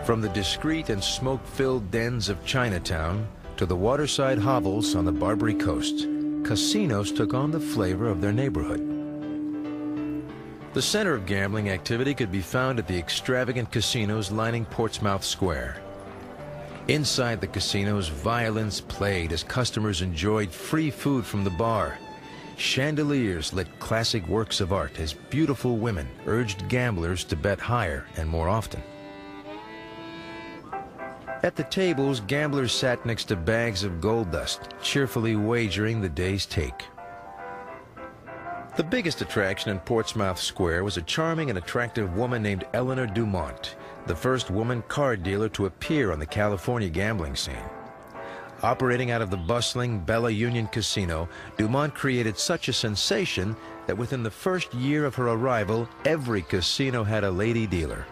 From the discreet and smoke-filled dens of Chinatown to the waterside hovels on the Barbary Coast, casinos took on the flavor of their neighborhood. The center of gambling activity could be found at the extravagant casinos lining Portsmouth Square. Inside the casinos, violins played as customers enjoyed free food from the bar. Chandeliers lit classic works of art as beautiful women urged gamblers to bet higher and more often. At the tables, gamblers sat next to bags of gold dust, cheerfully wagering the day's take. The biggest attraction in Portsmouth Square was a charming and attractive woman named Eleanor Dumont, the first woman card dealer to appear on the California gambling scene. Operating out of the bustling Bella Union Casino, Dumont created such a sensation that within the first year of her arrival, every casino had a lady dealer.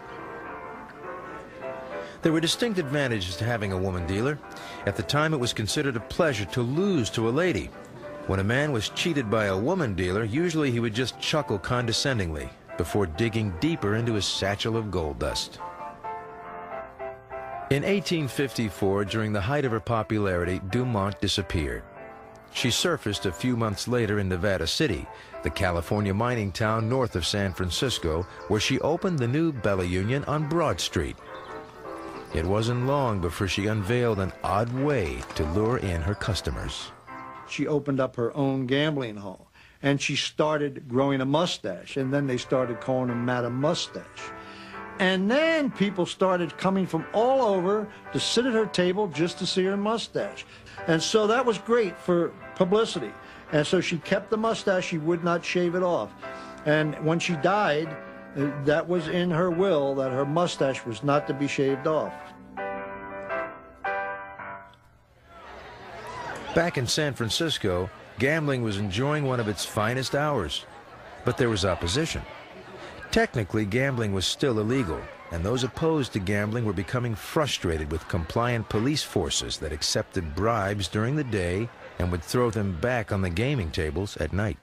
There were distinct advantages to having a woman dealer. At the time, it was considered a pleasure to lose to a lady. When a man was cheated by a woman dealer, usually he would just chuckle condescendingly before digging deeper into his satchel of gold dust. In 1854, during the height of her popularity, Dumont disappeared. She surfaced a few months later in Nevada City, the California mining town north of San Francisco, where she opened the new Bella Union on Broad Street. It wasn't long before she unveiled an odd way to lure in her customers. She opened up her own gambling hall, and she started growing a mustache, and then they started calling her Madam Mustache. And then people started coming from all over to sit at her table just to see her mustache. And so that was great for publicity. And so she kept the mustache, she would not shave it off. And when she died, that was in her will, that her mustache was not to be shaved off. Back in San Francisco, gambling was enjoying one of its finest hours. But there was opposition. Technically, gambling was still illegal, and those opposed to gambling were becoming frustrated with compliant police forces that accepted bribes during the day and would throw them back on the gaming tables at night.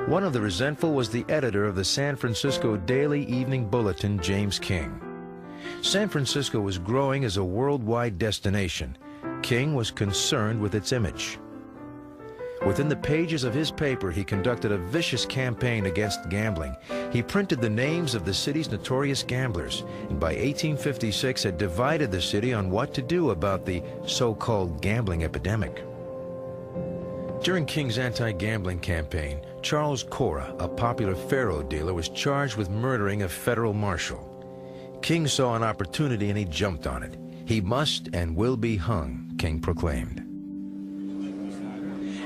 One of the resentful was the editor of the San Francisco Daily Evening Bulletin, James King. San Francisco was growing as a worldwide destination. King was concerned with its image. Within the pages of his paper, he conducted a vicious campaign against gambling. He printed the names of the city's notorious gamblers, and by 1856 had divided the city on what to do about the so-called gambling epidemic. During King's anti-gambling campaign, Charles Cora, a popular faro dealer, was charged with murdering a federal marshal. King saw an opportunity and he jumped on it. He must and will be hung, King proclaimed.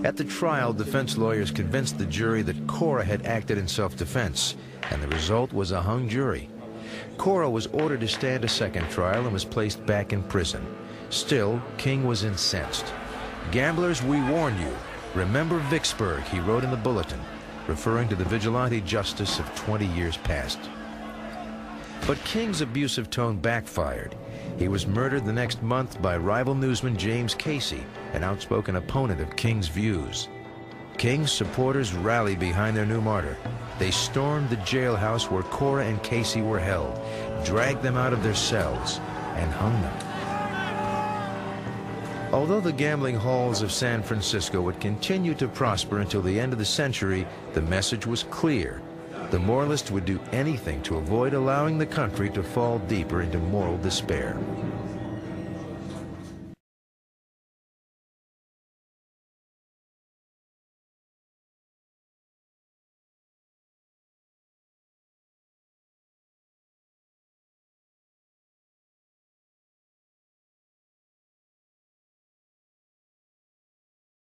At the trial, defense lawyers convinced the jury that Cora had acted in self-defense, and the result was a hung jury. Cora was ordered to stand a second trial and was placed back in prison. Still, King was incensed. "Gamblers, we warn you. Remember Vicksburg," he wrote in the bulletin, referring to the vigilante justice of 20 years past. But King's abusive tone backfired. He was murdered the next month by rival newsman James Casey, an outspoken opponent of King's views. King's supporters rallied behind their new martyr. They stormed the jailhouse where Cora and Casey were held, dragged them out of their cells, and hung them. Although the gambling halls of San Francisco would continue to prosper until the end of the century, the message was clear. The moralists would do anything to avoid allowing the country to fall deeper into moral despair.